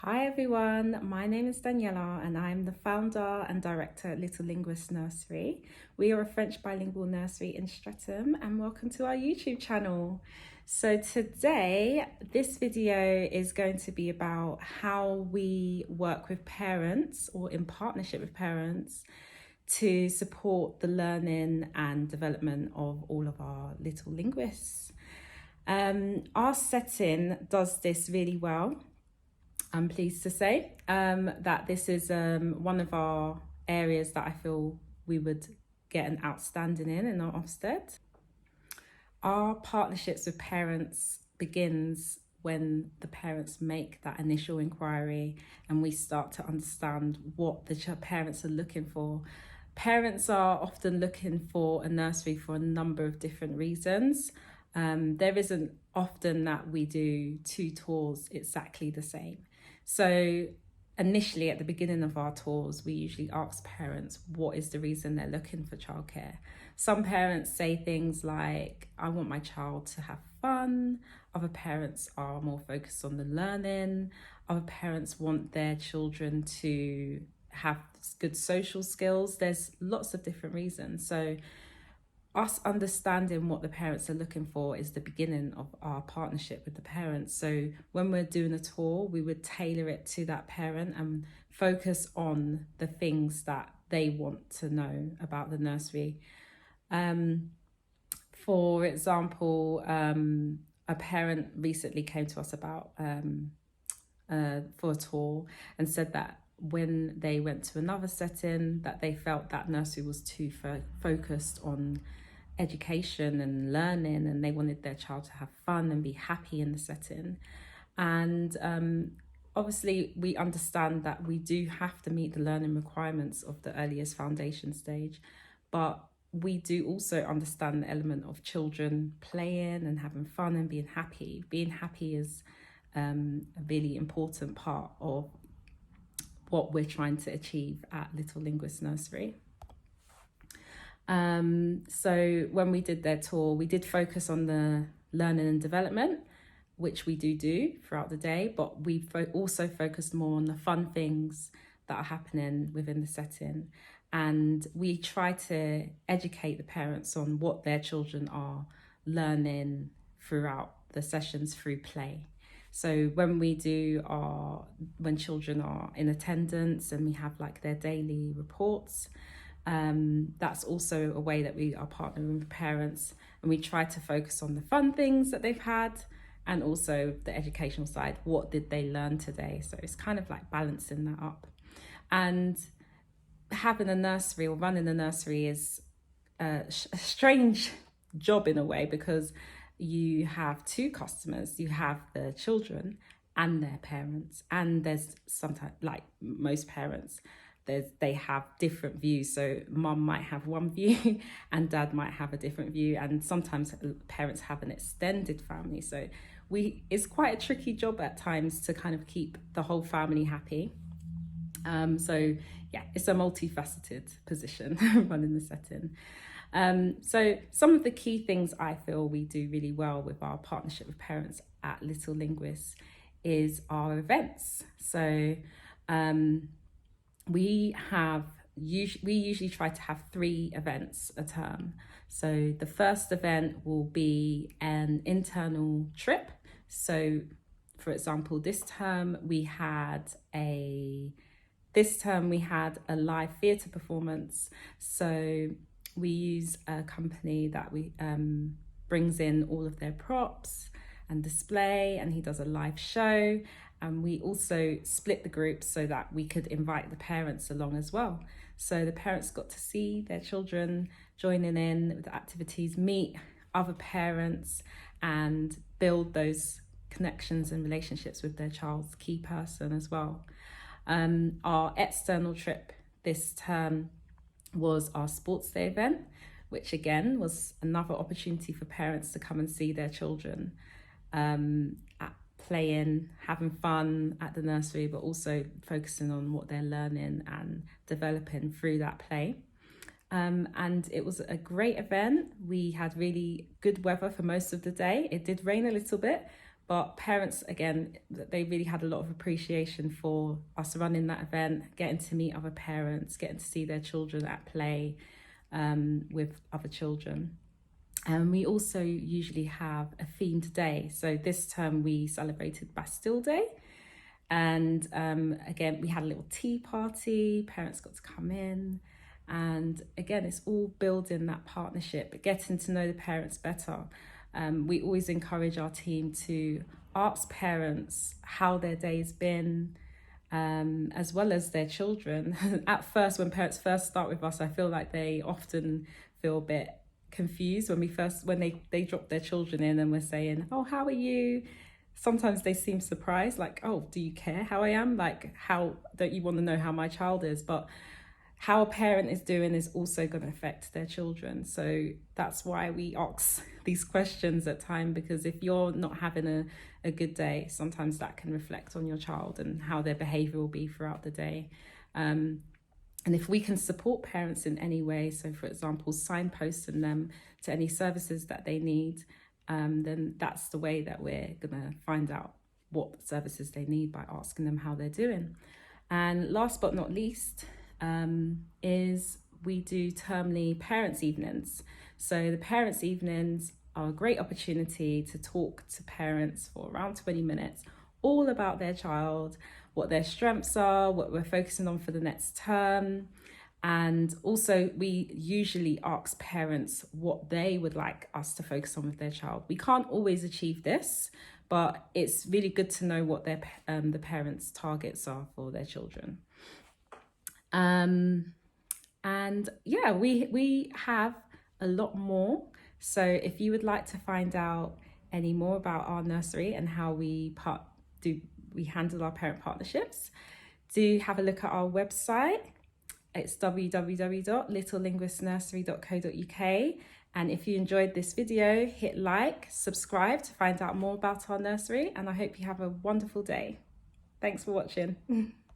Hi everyone, my name is Daniella and I'm the founder and director at Little Linguists Nursery. We are a French bilingual nursery in Streatham and welcome to our YouTube channel. So today, this video is going to be about how we work with parents or in partnership with parents to support the learning and development of all of our little linguists. Our setting does this really well. I'm pleased to say that this is one of our areas that I feel we would get an outstanding in our Ofsted. Our partnerships with parents begins when the parents make that initial inquiry and we start to understand what the parents are looking for. Parents are often looking for a nursery for a number of different reasons. There isn't often that we do two tours exactly the same. So initially at the beginning of our tours, we usually ask parents what is the reason they're looking for childcare. Some parents say things like, I want my child to have fun. Other parents are more focused on the learning. Other parents want their children to have good social skills. There's lots of different reasons. So us understanding what the parents are looking for is the beginning of our partnership with the parents. So when we're doing a tour, we would tailor it to that parent and focus on the things that they want to know about the nursery. For example, a parent recently came to us about for a tour and said that when they went to another setting that they felt that nursery was too focused on education and learning, and they wanted their child to have fun and be happy in the setting. And obviously we understand that we do have to meet the learning requirements of the earliest foundation stage, but we do also understand the element of children playing and having fun and being happy. Being happy is a really important part of what we're trying to achieve at Little Linguists Nursery. So when we did their tour, we did focus on the learning and development, which we do throughout the day, but we also focused more on the fun things that are happening within the setting. And we try to educate the parents on what their children are learning throughout the sessions through play. So when when children are in attendance and we have like their daily reports, that's also a way that we are partnering with parents, and we try to focus on the fun things that they've had and also the educational side. What did they learn today? So it's kind of like balancing that up. And having a nursery or running a nursery is a strange job in a way, because you have two customers. You have the children and their parents, and there's sometimes, like most parents, they have different views. So mum might have one view and dad might have a different view, and sometimes parents have an extended family. So it's quite a tricky job at times to kind of keep the whole family happy. So yeah, it's a multifaceted position running the setting. So some of the key things I feel we do really well with our partnership with parents at Little Linguists is our events. So we usually try to have 3 events a term. So the first event will be an internal trip. So for example, this term we had a live theatre performance. So we use a company that we brings in all of their props and display, and he does a live show. And we also split the groups so that we could invite the parents along as well. So the parents got to see their children joining in with the activities, meet other parents and build those connections and relationships with their child's key person as well. Our external trip this term was our sports day event, which again was another opportunity for parents to come and see their children playing, having fun at the nursery, but also focusing on what they're learning and developing through that play. And it was a great event. We had really good weather for most of the day. It did rain a little bit, But parents, again, they really had a lot of appreciation for us running that event, getting to meet other parents, getting to see their children at play with other children. And we also usually have a themed day. So this term we celebrated Bastille Day. And again, we had a little tea party, parents got to come in. And again, it's all building that partnership, getting to know the parents better. We always encourage our team to ask parents how their day's been, as well as their children. At first, when parents first start with us, I feel like they often feel a bit confused when they drop their children in and we're saying, oh, how are you? Sometimes they seem surprised, like, oh, do you care how I am? Like, how don't you want to know how my child is? But how a parent is doing is also going to affect their children. So that's why we ask these questions at time, because if you're not having a good day, sometimes that can reflect on your child and how their behaviour will be throughout the day. And if we can support parents in any way, so for example, signposting them to any services that they need, then that's the way that we're going to find out what services they need, by asking them how they're doing. And last but not least, is we do termly parents' evenings. So the parents' evenings are a great opportunity to talk to parents for around 20 minutes, all about their child, what their strengths are, what we're focusing on for the next term. And also we usually ask parents what they would like us to focus on with their child. We can't always achieve this, but it's really good to know what their the parents' targets are for their children. And yeah, we have a lot more. So if you would like to find out any more about our nursery and how we handle our parent partnerships, do have a look at our website. It's www.littlelinguistnursery.co.uk. And if you enjoyed this video, hit like, subscribe to find out more about our nursery. And I hope you have a wonderful day. Thanks for watching.